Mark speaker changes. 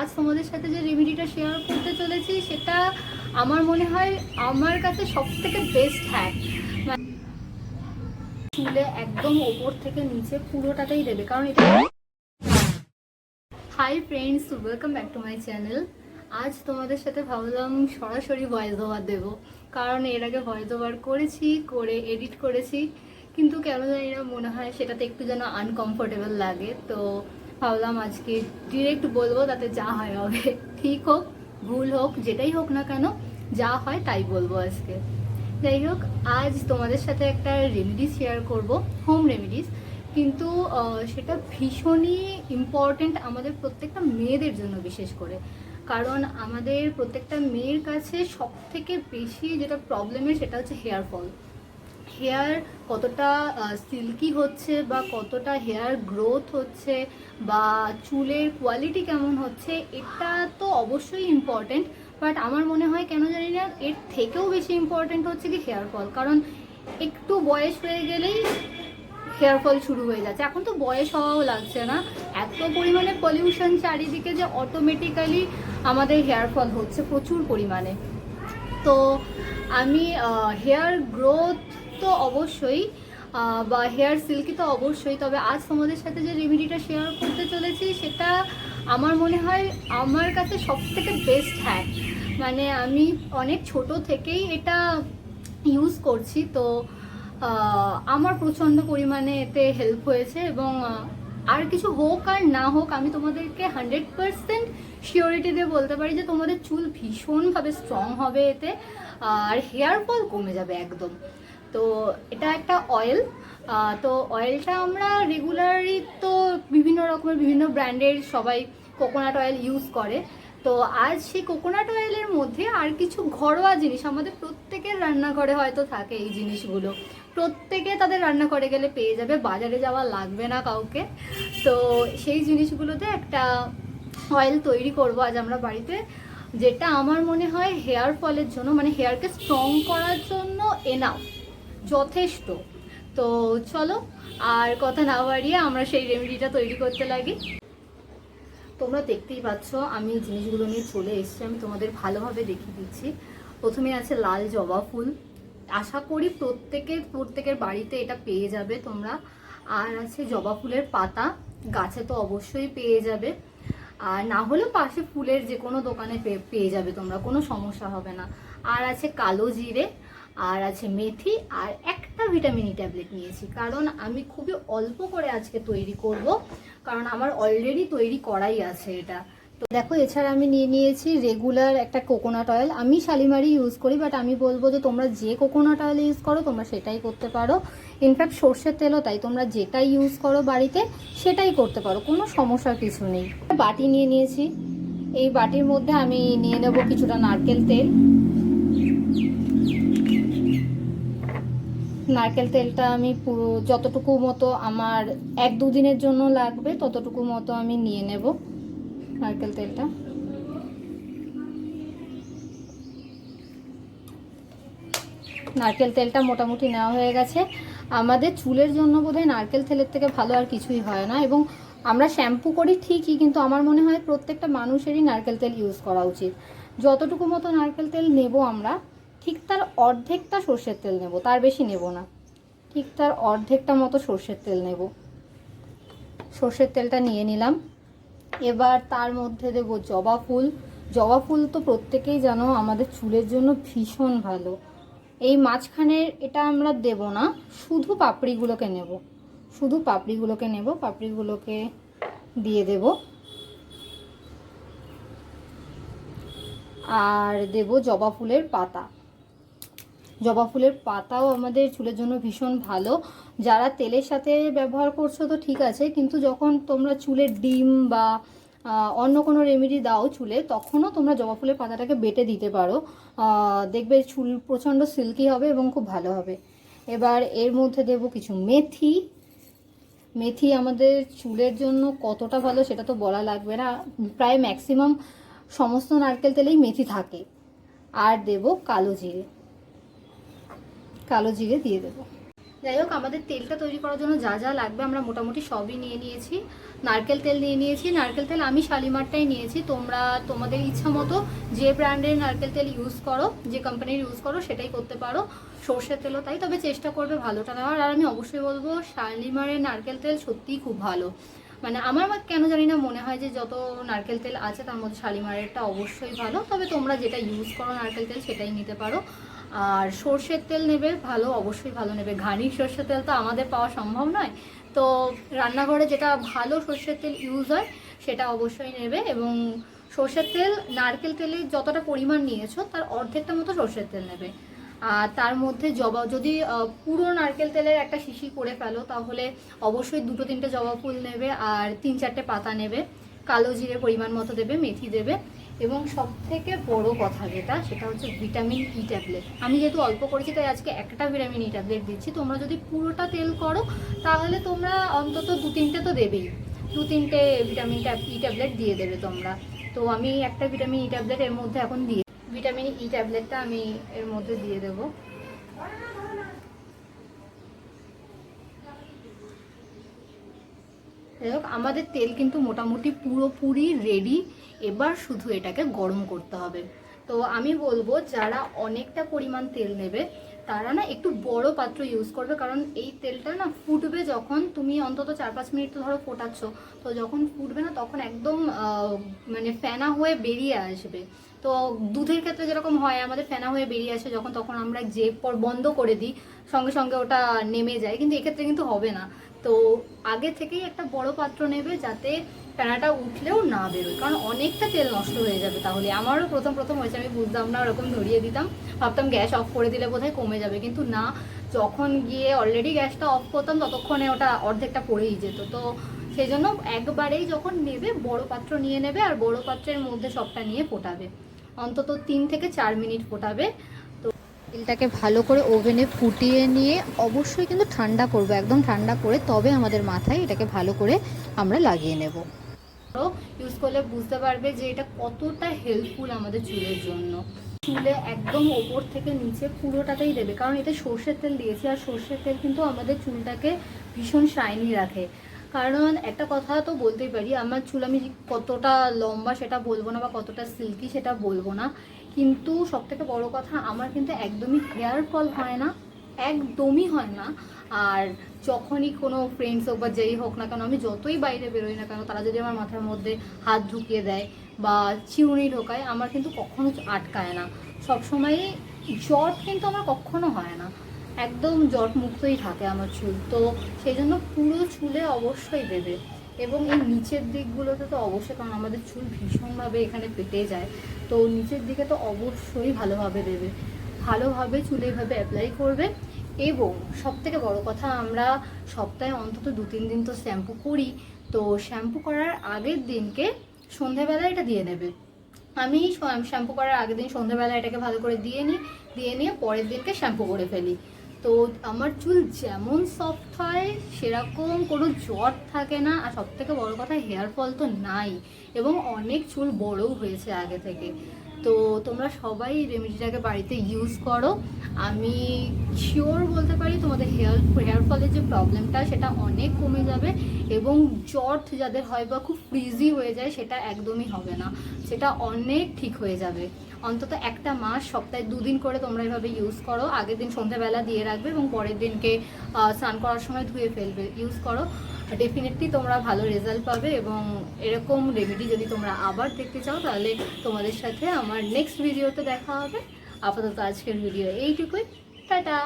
Speaker 1: আজ তোমাদের সাথে যে রেমেডিটা শেয়ার করতে চলেছি সেটা আমার মনে হয় আমার কাছে সবথেকে বেস্ট হ্যাক। চুলে একদম ওপর থেকে নিচে পুরোটাতেই দেবে, কারণ এটা। Hi friends, welcome back to my channel. আজ তোমাদের সাথে ভাবলাম সরাসরি ভয়েস ওভার দেবো, কারণ এর আগে ভয়েস ওভার করেছি, করে এডিট করেছি, কিন্তু কেন জানি না মনে হয় সেটাতে একটু যেন আনকমফোর্টেবল লাগে। তো ভাবলাম আজকে ডিরেক্ট বলবো, তাতে যা হয় হবে, ঠিক হোক ভুল হোক যেটাই হোক না কেন, যা হয় তাই বলবো আজকে। যাই হোক, আজ তোমাদের সাথে একটা রেমেডিস শেয়ার করব, হোম রেমেডিস, কিন্তু সেটা ভীষণই ইম্পর্টেন্ট আমাদের প্রত্যেকটা মেয়েদের জন্য, বিশেষ করে কারণ আমাদের প্রত্যেকটা মেয়ের কাছে সব থেকে বেশি যেটা প্রবলেমের সেটা হচ্ছে হেয়ার ফল। হেয়ার কতটা সিল্কি হচ্ছে বা কতটা হেয়ার গ্রোথ হচ্ছে বা চুলের কোয়ালিটি কেমন হচ্ছে, এটা তো অবশ্যই ইম্পর্টেন্ট, বাট আমার মনে হয় কেন জানি না এর থেকেও বেশি ইম্পর্টেন্ট হচ্ছে কি হেয়ার ফল। কারণ একটু বয়স হয়ে গেলেই হেয়ার ফল শুরু হয়ে যাচ্ছে। এখন তো বয়স হওয়াও লাগছে না, এত পরিমাণে পলিউশন চারিদিকে যে অটোমেটিক্যালি আমাদের হেয়ার ফল হচ্ছে প্রচুর পরিমাণে। তো আমি হেয়ার গ্রোথ তো অবশ্যই বা হেয়ার সিল্কি তো অবশ্যই, তবে আজ তোমাদের সাথে যে রেমেডিটা শেয়ার করতে চলেছি সেটা আমার মনে হয় আমার কাছে সবথেকে বেস্ট হ্যাক। মানে আমি অনেক ছোট থেকেই এটা ইউজ করছি, তো আমার প্রচণ্ড পরিমাণে এতে হেল্প হয়েছে। এবং আর কিছু হোক আর না হোক, আমি তোমাদেরকে 100% শিওরিটি দিয়ে বলতে পারি যে তোমাদের চুল ভীষণভাবে স্ট্রং হবে এতে, আর হেয়ার ফল কমে যাবে একদম। তো এটা একটা অয়েল, তো অয়েলটা আমরা রেগুলারই তো বিভিন্ন রকমের বিভিন্ন ব্র্যান্ডের সবাই কোকোনাট অয়েল ইউজ করে। তো আজ সেই কোকোনাট অয়েলের মধ্যে আর কিছু ঘরোয়া জিনিস, আমাদের প্রত্যেকের রান্নাঘরে হয়তো থাকে এই জিনিসগুলো, প্রত্যেকে তাদের রান্নাঘরে গেলে পেয়ে যাবে, বাজারে যাওয়া লাগবে না কাউকে। তো সেই জিনিসগুলোতে একটা অয়েল তৈরি করব আজ আমরা বাড়িতে, যেটা আমার মনে হয় হেয়ার ফলের জন্য, মানে হেয়ারকে স্ট্রং করার জন্য এনাফ, যথেষ্ট। তো চলো আর কথা না বাড়িয়ে আমরা সেই রেমেডিটা তৈরি করতে লাগি। তোমরা দেখতেই পাচ্ছ আমি জিনিসগুলো নিয়ে চলে এসেছি, আমি তোমাদের ভালোভাবে দেখিয়ে দিচ্ছি। প্রথমে আছে লাল জবা ফুল, আশা করি প্রত্যেকের বাড়িতে এটা পেয়ে যাবে তোমরা। আর আছে জবা ফুলের পাতা, গাছে তো অবশ্যই পেয়ে যাবে, আর না হলেও পাশে ফুলের যে কোনো দোকানে পেয়ে যাবে তোমরা, কোনো সমস্যা হবে না। আর আছে কালো জিরে, আর আছে মেথি, আর একটা ভিটামিন ই ট্যাবলেট নিয়েছি, কারণ আমি খুবই অল্প করে আজকে তৈরি করব, কারণ আমার অলরেডি তৈরি করাই আছে এটা। তো দেখো, এছাড়া আমি নিয়ে নিয়েছি রেগুলার একটা কোকোনাট অয়েল, আমি শালিমারি ইউজ করি, বাট আমি বলবো যে তোমরা যে কোকোনাট অয়েল ইউজ করো তোমরা সেটাই করতে পারো। ইনফ্যাক্ট সর্ষের তেলও তাই, তোমরা যেটাই ইউজ করো বাড়িতে সেটাই করতে পারো, কোনো সমস্যার কিছু নেই। বাটি নিয়ে নিয়েছি, এই বাটির মধ্যে আমি নিয়ে নেব কিছুটা নারকেল তেল। নারকেল তেলটা আমি পুরো যতটুকু মতো আমার 1-2 দিনের জন্য লাগবে ততটুকু মতো আমি নিয়ে নেব নারকেল তেলটা। নারকেল তেলটা মোটামুটি নেওয়া হয়ে গেছে। আমাদের চুলের জন্য বোধহয় নারকেল তেলের থেকে ভালো আর কিছুই হয় না, এবং আমরা শ্যাম্পু করি ঠিকই, কিন্তু আমার মনে হয় প্রত্যেকটা মানুষেরই নারকেল তেল ইউজ করা উচিত। যতটুকু মতো নারকেল তেল নেব আমরা, ঠিক তার অর্ধেকটা সর্ষের তেল নেব, তার বেশি নেব না, ঠিক তার অর্ধেকটা মতো সর্ষের তেল নেব। সর্ষের তেলটা নিয়ে নিলাম। এবার তার মধ্যে দেব জবা ফুল। জবা ফুল তো প্রত্যেকেই জানো আমাদের চুলের জন্য ভীষণ ভালো। এই মাঝখানের এটা আমরা দেব না, শুধু পাপড়িগুলোকে নেব, শুধু পাপড়িগুলোকে নেব, পাপড়িগুলোকে দিয়ে দেব। আর দেব জবা ফুলের পাতা। জবা ফুলের পাতাও আমাদের চুলের জন্য ভীষণ ভালো। যারা তেলের সাথে ব্যবহার করছো তো ঠিক আছে, কিন্তু যখন তোমরা চুলের ডিম বা অন্য কোনো রেমেডি দাও চুলে, তখনও তোমরা জবা ফুলের পাতাটাকে বেটে দিতে পারো, দেখবে চুল প্রচণ্ড সিল্কি হবে এবং খুব ভালো হবে। এবার এর মধ্যে দেব কিছু মেথি। মেথি আমাদের চুলের জন্য কতটা ভালো সেটা তো বলা লাগবে না, প্রায় ম্যাক্সিমাম সমস্ত নারকেল তেলেই মেথি থাকে। আর দেব কালো জিরে, কালো জিরে দিয়ে দেব। যাই হোক, আমাদের তেলটা তৈরি করার জন্য যা যা লাগবে আমরা মোটামুটি সবই নিয়ে নিয়েছি। নারকেল তেল নিয়ে নিয়েছি, নারকেল তেল আমি শালিমারটাই নিয়েছি, তোমরা তোমাদের ইচ্ছা মতো যে ব্র্যান্ডের নারকেল তেল ইউজ করো, যে কোম্পানির ইউজ করো সেটাই করতে পারো। সর্ষের তেলও তাই, তবে চেষ্টা করবে ভালোটা নেওয়ার। আর আমি অবশ্যই বলবো শালিমারের নারকেল তেল সত্যিই খুব ভালো। মানে আমার কেন জানি না মনে হয় যে যত নারকেল তেল আছে তার মধ্যে শালিমারেরটা অবশ্যই ভালো, তবে তোমরা যেটা ইউজ করো নারকেল তেল সেটাই নিতে পারো। আর সর্ষের তেল নেবে ভালো, অবশ্যই ভালো নেবে। ঘানির সর্ষের তেল তো আমাদের পাওয়া সম্ভব নয়, তো রান্নাঘরে যেটা ভালো সর্ষের তেল ইউজ হয় সেটা অবশ্যই নেবে। এবং সর্ষের তেল নারকেল তেলের যতটা পরিমাণ নিয়েছো তার অর্ধেকটা মতো সর্ষের তেল নেবে। আর তার মধ্যে জবা, যদি পুরো নারকেল তেলের একটা শিশি করে ফেলো তাহলে অবশ্যই 2-3টে জবা ফুল নেবে, আর 3-4টে পাতা নেবে। কালো জিরে পরিমাণ মতো দেবে, মেথি দেবে। এবং সব থেকে বড় কথা যেটা, সেটা হচ্ছে ভিটামিন ই ট্যাবলেট। আমি যেহেতু অল্প করেছি তাই আজকে একটা ভিটামিন ই ট্যাবলেট দিচ্ছি। তোমরা যদি পুরোটা তেল করো তাহলে তোমরা অন্তত 2-3টে তো দেবেই, 2-3টে ভিটামিন ই ট্যাবলেট দিয়ে দেবে তোমরা। তো আমি একটা ভিটামিন ই ট্যাবলেট এর মধ্যে এখন দিয়ে, ভিটামিন ই ট্যাবলেটটা আমি এর মধ্যে দিয়ে দেবো। যাই হোক, আমাদের তেল কিন্তু মোটামুটি পুরোপুরি রেডি। এবার শুধু এটাকে গরম করতে হবে। তো আমি বলবো যারা অনেকটা পরিমাণ তেল নেবে তারা না একটু বড় পাত্র ইউজ করবে, কারণ এই তেলটা না ফুটবে যখন, তুমি অন্তত 4-5 মিনিট তো ধরো ফোটাচ্ছ, তো যখন ফুটবে না তখন একদম মানে ফেনা হয়ে বেরিয়ে আসবে। তো দুধের ক্ষেত্রে যেরকম হয় আমাদের ফেনা হয়ে বেরিয়ে আসে যখন, তখন আমরা যে পর বন্ধ করে দিই সঙ্গে সঙ্গে ওটা নেমে যায়, কিন্তু এক্ষেত্রে কিন্তু হবে না। তো আগে থেকেই একটা বড় পাত্র নেবে যাতে ফেনাটা উঠলেও না বেরোয়, কারণ অনেকটা তেল নষ্ট হয়ে যাবে তাহলে। আমারও প্রথম প্রথম হয়েছে, আমি বুঝতাম না, ওরকম ধরিয়ে দিতাম, ভাবতাম গ্যাস অফ করে দিলে বোধহয় কমে যাবে, কিন্তু না, যখন গিয়ে অলরেডি গ্যাসটা অফ করতাম ততক্ষণে ওটা অর্ধেকটা পড়েই যেত। তো সেই জন্য একবারেই যখন নেবে বড় পাত্র নিয়ে নেবে, আর বড় পাত্রের মধ্যে সবটা নিয়ে ফোটাবে, অন্তত 3 থেকে 4 মিনিট ফোটাবে। তেলটাকে ভালো করে ওভেনে ফুটিয়ে নিয়ে অবশ্যই কিন্তু ঠান্ডা করবো, একদম ঠান্ডা করে তবে আমাদের মাথায় এটাকে ভালো করে আমরা লাগিয়ে নেব। ইউজ করলে বুঝতে পারবে যে এটা কতটা হেল্পফুল আমাদের চুলের জন্য। চুলে একদম ওপর থেকে নিচে পুরোটাতেই দেবে, কারণ এটা সর্ষের তেল দিয়েছি, আর সর্ষের তেল কিন্তু আমাদের চুলটাকে ভীষণ শাইনি রাখে। কারণ একটা কথা তো বলতেই পারি, আমার চুল আমি কতটা লম্বা সেটা বলবো না, বা কতটা সিল্কি সেটা বলবো না, কিন্তু সব থেকে বড়ো কথা আমার কিন্তু একদমই হেয়ার ফল হয় না, একদমই হয় না। আর যখনই কোনো ফ্রেন্ডস হোক বা যেই হোক না কেন, আমি যতই বাইরে বেরোই না কেন, তারা যদি আমার মাথার মধ্যে হাত ঢুকিয়ে দেয় বা চিরুনি ঢোকায়, আমার কিন্তু কখনো আটকায় না। সবসময়ই জট কিন্তু আমার কখনো হয় না, একদম জট মুক্তই থাকে আমার চুল। তো সেই জন্য পুরো চুলে অবশ্যই দেবে। এবং এই নিচের দিকগুলোতে তো অবশ্যই, কারণ আমাদের চুল ভীষণভাবে এখানে পেটে যায়, তো নিচের দিকে তো অবশ্যই ভালোভাবে দেবে, ভালোভাবে চুলে এভাবে অ্যাপ্লাই করবে। এবং সবথেকে বড় কথা, আমরা সপ্তাহে অন্তত 2-3 দিন তো শ্যাম্পু করি, তো শ্যাম্পু করার আগের দিনকে সন্ধেবেলা এটা দিয়ে নেবে। আমি শ্যাম্পু করার আগের দিন সন্ধেবেলা এটাকে ভালো করে দিয়ে নিয়ে পরের দিনকে শ্যাম্পু করে ফেলি। তো আমার চুল যেমন সফট হয় সেরকম কোনো জট থাকে না, আর সবথেকে বড় কথা হেয়ার ফল তো নাই, এবং অনেক চুল বড়ও হয়েছে আগে থেকে। তো তোমরা সবাই রেমেডিটাকে বাড়িতে ইউজ করো। আমি শিওর বলতে পারি তোমাদের হেয়ার ফলের যে প্রবলেমটা সেটা অনেক কমে যাবে, এবং জট যাদের হয় বা খুব ফ্রিজি হয়ে যায় সেটা একদমই হবে না, সেটা অনেক ঠিক হয়ে যাবে। অন্তত একটা মাস সপ্তাহে 2 দিন করে তোমরা এভাবে ইউজ করো, আগের দিন সন্ধ্যাবেলা দিয়ে রাখবে এবং পরের দিনকে স্নান করার সময় ধুয়ে ফেলবে, ইউজ করো, ডেফিনেটলি তোমরা ভালো রেজাল্ট পাবে। এবং এরকম রেমেডি যদি তোমরা আবার দেখতে চাও তাহলে তোমাদের সাথে আমার নেক্সট ভিডিওতে দেখা হবে। আপাতত আজকের ভিডিও এইটুকুই, টাটা।